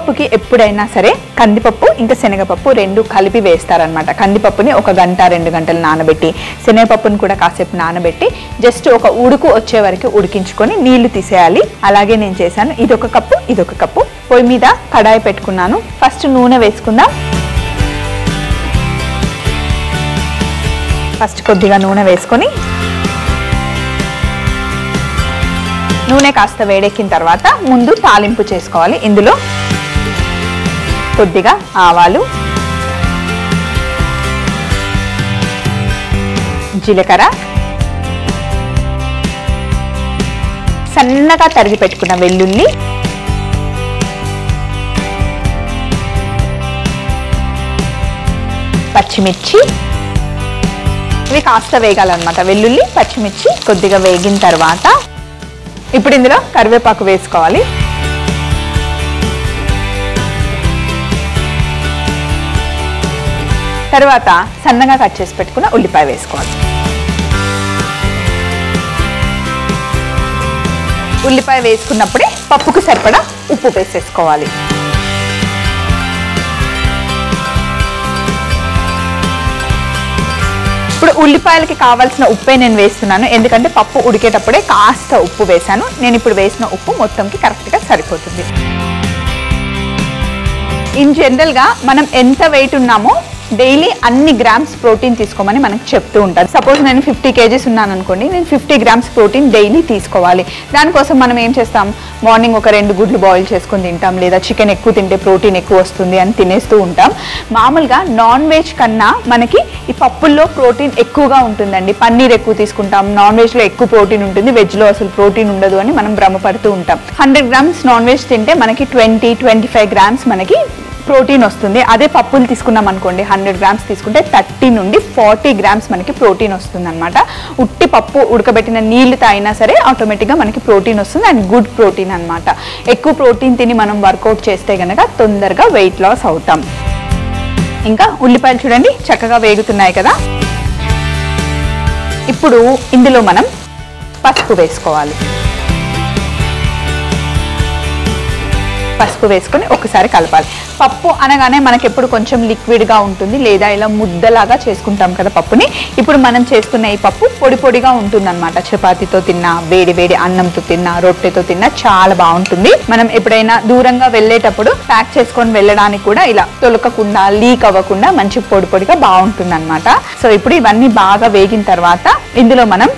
పప్పుకి ఎప్పుడైనా సరే కందిపప్పు ఇంకా శనగపప్పు రెండు కలిపి వేస్తారనమాట. కందిపప్పుని 1 గంట 2 గంటలు నానబెట్టి శనగపప్పుని కూడా కాసేపు నానబెట్టి జస్ట్ ఒక ఉడుకు వచ్చే వరకు ఉడికించుకొని నీళ్లు తీసేయాలి. అలాగే నేను చేశాను. ఇదొక కప్పు, ఇదొక కప్పు. పొయ్యి మీద కడాయి పెట్టుకున్నాను. ఫస్ట్ నూనె వేసుకుందాం. ఫస్ట్ కొద్దిగా నూనె వేసుకొని నూనె కాస్త వేడెక్కిన తర్వాత ముందు తాలింపు చేసుకోవాలి. ఇందులో కొద్దిగా ఆవాలు, జీలకర్ర, సన్నగా తరిగి పెట్టుకున్న వెల్లుల్లి, పచ్చిమిర్చి, ఇవి కాస్త వేగాలన్నమాట. వెల్లుల్లి పచ్చిమిర్చి కొద్దిగా వేగిన తర్వాత ఇప్పుడు ఇందులో కరివేపాకు వేసుకోవాలి. తర్వాత సన్నగా కట్ చేసి పెట్టుకున్న ఉల్లిపాయ వేసుకోవాలి. ఉల్లిపాయ వేసుకున్నప్పుడే పప్పుకు సరిపడా ఉప్పు వేసేసుకోవాలి. ఇప్పుడు ఉల్లిపాయలకి కావాల్సిన ఉప్పే నేను వేస్తున్నాను. ఎందుకంటే పప్పు ఉడికేటప్పుడే కాస్త ఉప్పు వేసాను. నేను ఇప్పుడు వేసిన ఉప్పు మొత్తంకి కరెక్ట్గా సరిపోతుంది. ఇన్ జనరల్గా మనం ఎంత వెయిట్ ఉన్నామో డైలీ అన్ని గ్రామ్స్ ప్రోటీన్ తీసుకోమని మనకు చెప్తూ ఉంటారు. సపోజ్ నేను 50 kgs ఉన్నాను అనుకోండి, నేను 50 grams ప్రోటీన్ డైలీ తీసుకోవాలి. దానికోసం మనం ఏం చేస్తాం, మార్నింగ్ ఒక 2 గుడ్లు బాయిల్ చేసుకొని తింటాం, లేదా చికెన్ ఎక్కువ తింటే ప్రోటీన్ ఎక్కువ వస్తుంది అని తినేస్తూ ఉంటాం. మామూలుగా నాన్ వెజ్ కన్నా మనకి ఈ పప్పుల్లో ప్రోటీన్ ఎక్కువగా ఉంటుందండి. పన్నీర్ ఎక్కువ తీసుకుంటాం, నాన్ వెజ్లో ఎక్కువ ప్రోటీన్ ఉంటుంది, వెజ్లో అసలు ప్రోటీన్ ఉండదు అని మనం భ్రమపడుతూ ఉంటాం. 100 grams నాన్ వెజ్ తింటే మనకి 20-25 grams మనకి ప్రోటీన్ వస్తుంది. అదే పప్పులు తీసుకున్నాం అనుకోండి, 100 grams తీసుకుంటే 30 నుండి 40 grams మనకి ప్రోటీన్ వస్తుంది అనమాట. ఉట్టి పప్పు ఉడకబెట్టిన నీళ్లు తాగినా సరే ఆటోమేటిక్గా మనకి ప్రోటీన్ వస్తుంది. అండ్ గుడ్ ప్రోటీన్ అనమాట. ఎక్కువ ప్రోటీన్ తిని మనం వర్కౌట్ చేస్తే కనుక తొందరగా వెయిట్ లాస్ అవుతాం. ఇంకా ఉల్లిపాయలు చూడండి చక్కగా వేగుతున్నాయి కదా. ఇప్పుడు ఇందులో మనం పసుపు వేసుకోవాలి. పసుపు వేసుకొని ఒకసారి కలపాలి. పప్పు అనగానే మనకి ఎప్పుడు కొంచెం లిక్విడ్గా ఉంటుంది, లేదా ఇలా ముద్దలాగా చేసుకుంటాం కదా పప్పుని. ఇప్పుడు మనం చేస్తున్న ఈ పప్పు పొడి పొడిగా ఉంటుందన్నమాట. చపాతీతో తిన్నా, వేడి వేడి అన్నంతో తిన్నా, రొట్టెతో తిన్నా చాలా బాగుంటుంది. మనం ఎప్పుడైనా దూరంగా వెళ్ళేటప్పుడు ప్యాక్ చేసుకొని వెళ్ళడానికి కూడా ఇలా తొలకకుండా, లీక్ అవ్వకుండా మంచి పొడి పొడిగా బాగుంటుంది అనమాట. సో ఇప్పుడు ఇవన్నీ బాగా వేగిన తర్వాత ఇందులో మనం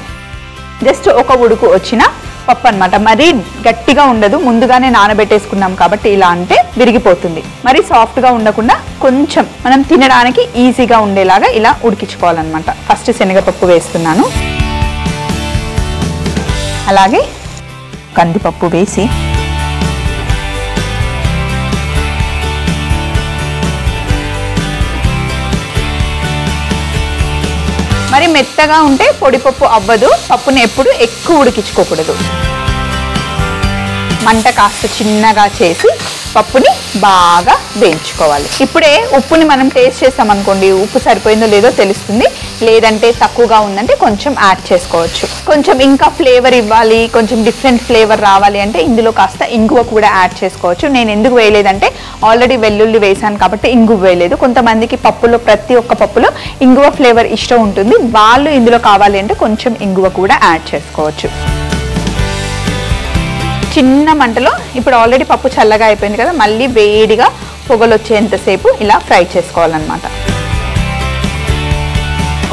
జస్ట్ ఒక ఉడుకు వచ్చిన పప్పు అనమాట. మరీ గట్టిగా ఉండదు, ముందుగానే నానబెట్టేసుకున్నాం కాబట్టి ఇలా అంటే విరిగిపోతుంది. మరీ సాఫ్ట్గా ఉండకుండా కొంచెం మనం తినడానికి ఈజీగా ఉండేలాగా ఇలా ఉడికించుకోవాలన్నమాట. ఫస్ట్ శనగపప్పు వేస్తున్నాను, అలాగే కందిపప్పు వేసి మరి మెత్తగా ఉంటే పొడిపప్పు అవ్వదు. పప్పుని ఎప్పుడు ఎక్కువ ఉడికించుకోకూడదు. మంట కాస్త చిన్నగా చేసి పప్పుని బాగా వేయించుకోవాలి. ఇప్పుడే ఉప్పుని మనం టేస్ట్ చేస్తామనుకోండి, ఉప్పు సరిపోయిందో లేదో తెలుస్తుంది. లేదంటే తక్కువగా ఉందంటే కొంచెం యాడ్ చేసుకోవచ్చు. కొంచెం ఇంకా ఫ్లేవర్ ఇవ్వాలి, కొంచెం డిఫరెంట్ ఫ్లేవర్ రావాలి అంటే ఇందులో కాస్త ఇంగువ కూడా యాడ్ చేసుకోవచ్చు. నేను ఎందుకు వేయలేదంటే ఆల్రెడీ వెల్లుల్లి వేసాను కాబట్టి ఇంగువ వేయలేదు. కొంతమందికి పప్పులో, ప్రతి ఒక్క పప్పులో ఇంగువ ఫ్లేవర్ ఇష్టం ఉంటుంది. వాళ్ళు ఇందులో కావాలి అంటే కొంచెం ఇంగువ కూడా యాడ్ చేసుకోవచ్చు. చిన్న మంటలో ఇప్పుడు ఆల్రెడీ పప్పు చల్లగా అయిపోయింది కదా, మళ్ళీ వేడిగా పొగలు వచ్చేంతసేపు ఇలా ఫ్రై చేసుకోవాలన్నమాట.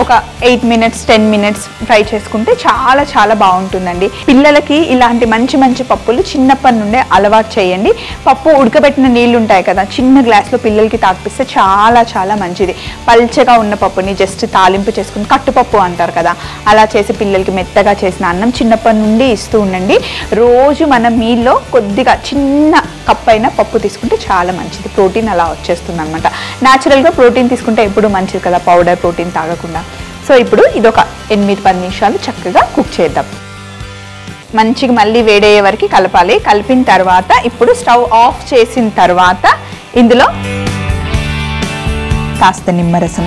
ఒక 8 minutes 10 minutes ఫ్రై చేసుకుంటే చాలా చాలా బాగుంటుందండి. పిల్లలకి ఇలాంటి మంచి మంచి పప్పులు చిన్నప్పటి నుండే అలవాటు చేయండి. పప్పు ఉడకబెట్టిన నీళ్ళు ఉంటాయి కదా, చిన్న గ్లాస్లో పిల్లలకి తాగిపిస్తే చాలా చాలా మంచిది. పల్చగా ఉన్న పప్పుని జస్ట్ తాలింపు చేసుకుని, కట్టుపప్పు అంటారు కదా, అలా చేసి పిల్లలకి మెత్తగా చేసిన అన్నం చిన్నప్పటి నుండి ఇస్తూ ఉండండి. రోజు మన మీల్లో కొద్దిగా చిన్న కప్ అయినా పప్పు తీసుకుంటే చాలా మంచిది. ప్రోటీన్ అలా వచ్చేస్తుంది అనమాట. న్యాచురల్గా ప్రోటీన్ తీసుకుంటే ఎప్పుడు మంచిది కదా, పౌడర్ ప్రోటీన్ తాగకుండా. సో ఇప్పుడు ఇదొక 8-10 నిమిషాలు చక్కగా కుక్ చేద్దాం. మంచిగా మళ్ళీ వేడయ్యే వరకు కలపాలి. కలిపిన తర్వాత ఇప్పుడు స్టవ్ ఆఫ్ చేసిన తర్వాత ఇందులో కాస్త నిమ్మరసం,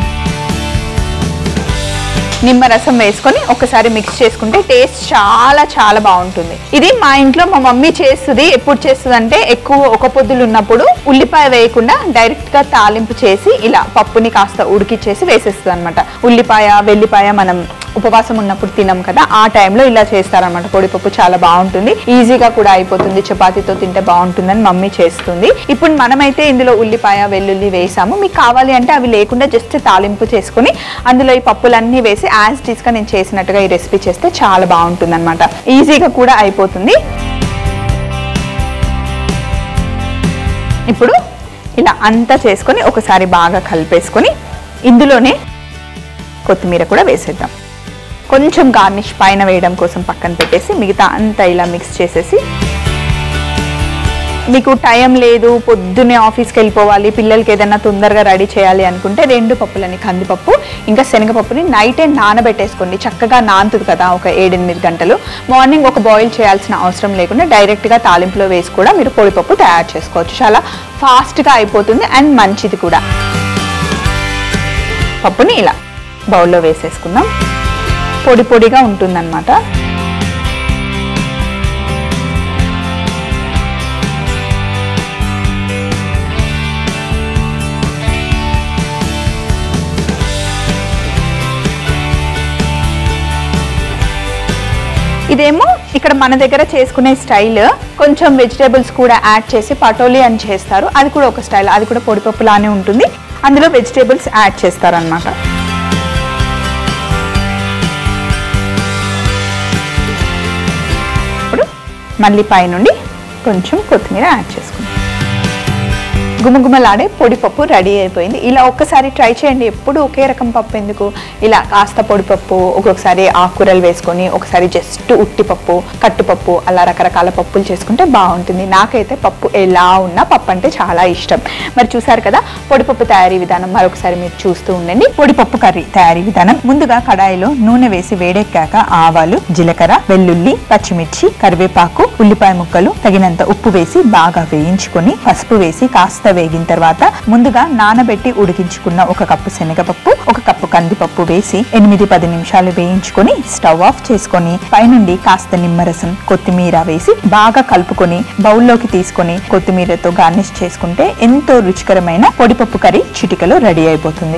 నిమ్మరసం వేసుకొని ఒకసారి మిక్స్ చేసుకుంటే టేస్ట్ చాలా చాలా బాగుంటుంది. ఇది మా ఇంట్లో మా మమ్మీ చేస్తుంది. ఎప్పుడు చేస్తుంది అంటే ఎక్కువ ఒక పొద్దులు ఉన్నప్పుడు ఉల్లిపాయ వేయకుండా డైరెక్ట్ గా తాలింపు చేసి ఇలా పప్పుని కాస్త ఉడికిచ్చేసి వేసేస్తుంది అనమాట. ఉల్లిపాయ వెల్లిపాయ మనం ఉపవాసం ఉన్నప్పుడు తినం కదా, ఆ టైంలో ఇలా చేస్తారనమాట. పొడిపప్పు చాలా బాగుంటుంది, ఈజీగా కూడా అయిపోతుంది, చపాతీతో తింటే బాగుంటుందని మమ్మీ చేస్తుంది. ఇప్పుడు మనమైతే ఇందులో ఉల్లిపాయ వెల్లుల్లి వేసాము. మీకు కావాలి అంటే అవి లేకుండా జస్ట్ తాలింపు చేసుకుని అందులో ఈ పప్పులన్నీ వేసి యాజ్ ఇట్ ఈస్ గా నేను చేసినట్టుగా ఈ రెసిపీ చేస్తే చాలా బాగుంటుంది అనమాట. ఈజీగా కూడా అయిపోతుంది. ఇప్పుడు ఇలా అంతా చేసుకొని ఒకసారి బాగా కలిపేసుకొని ఇందులోనే కొత్తిమీర కూడా వేసేద్దాం. కొంచెం గార్నిష్ పైన వేయడం కోసం పక్కన పెట్టేసి మిగతా అంతా ఇలా మిక్స్ చేసేసి, మీకు టైం లేదు పొద్దున్నే ఆఫీస్కి వెళ్ళిపోవాలి, పిల్లలకి ఏదైనా తొందరగా రెడీ చేయాలి అనుకుంటే 2 పప్పులని కందిపప్పు ఇంకా శనగపప్పుని నైటే నానబెట్టేసుకోండి. చక్కగా నానుతుంది కదా ఒక 7-8 గంటలు. మార్నింగ్ ఒక బాయిల్ చేయాల్సిన అవసరం లేకుండా డైరెక్ట్గా తాలింపులో వేసి కూడా మీరు పొడిపప్పు తయారు చేసుకోవచ్చు. చాలా ఫాస్ట్గా అయిపోతుంది అండ్ మంచిది కూడా. పప్పుని ఇలా బౌల్లో వేసేసుకుందాం. పొడి పొడిగా ఉంటుందన్నమాట. ఇదేమో ఇక్కడ మన దగ్గర చేసుకునే స్టైల్, కొంచెం వెజిటేబుల్స్ కూడా యాడ్ చేసి పటోలి అని చేస్తారు. అది కూడా ఒక స్టైల్, అది కూడా పొడిపప్పు లానే ఉంటుంది. అందులో వెజిటేబుల్స్ యాడ్ చేస్తారనమాట. ఇప్పుడు మళ్ళీ పైనుండి కొంచెం కొత్తిమీర యాడ్ చేసుకుందాం. గుమగుమలాడే పొడిపప్పు రెడీ అయిపోయింది. ఇలా ఒక్కసారి ట్రై చేయండి. ఎప్పుడు ఒకే రకం పప్పు ఎందుకు, ఇలా కాస్త పొడిపప్పు, ఒక్కొక్కసారి ఆకుకూరలు వేసుకొని, ఒకసారి జస్ట్ ఉట్టిపప్పు, కట్టుపప్పు, అలా రకరకాల పప్పులు చేసుకుంటే బాగుంటుంది. నాకైతే పప్పు ఎలా ఉన్నా పప్పు అంటే చాలా ఇష్టం. మరి చూసారు కదా పొడిపప్పు తయారీ విధానం. మరొకసారి మీరు చూస్తూ ఉండండి. పొడిపప్పు కర్రీ తయారీ విధానం. ముందుగా కడాయిలో నూనె వేసి వేడెక్కాక ఆవాలు, జీలకర్ర, వెల్లుల్లి, పచ్చిమిర్చి, కరివేపాకు, ఉల్లిపాయ ముక్కలు, తగినంత ఉప్పు వేసి బాగా వేయించుకొని పసుపు వేసి కాస్త వేగిన తర్వాత ముందుగా నానబెట్టి ఉడికించుకున్న 1 కప్పు శనగపప్పు, 1 కప్పు కందిపప్పు వేసి 8-10 నిమిషాలు వేయించుకొని స్టవ్ ఆఫ్ చేసుకొని పైనుండి కాస్త నిమ్మరసం, కొత్తిమీర వేసి బాగా కలుపుకొని బౌల్లోకి తీసుకొని కొత్తిమీరతో గార్నిష్ చేసుకుంటే ఎంతో రుచికరమైన పొడిపప్పు కర్రీ చిటికలో రెడీ అయిపోతుంది.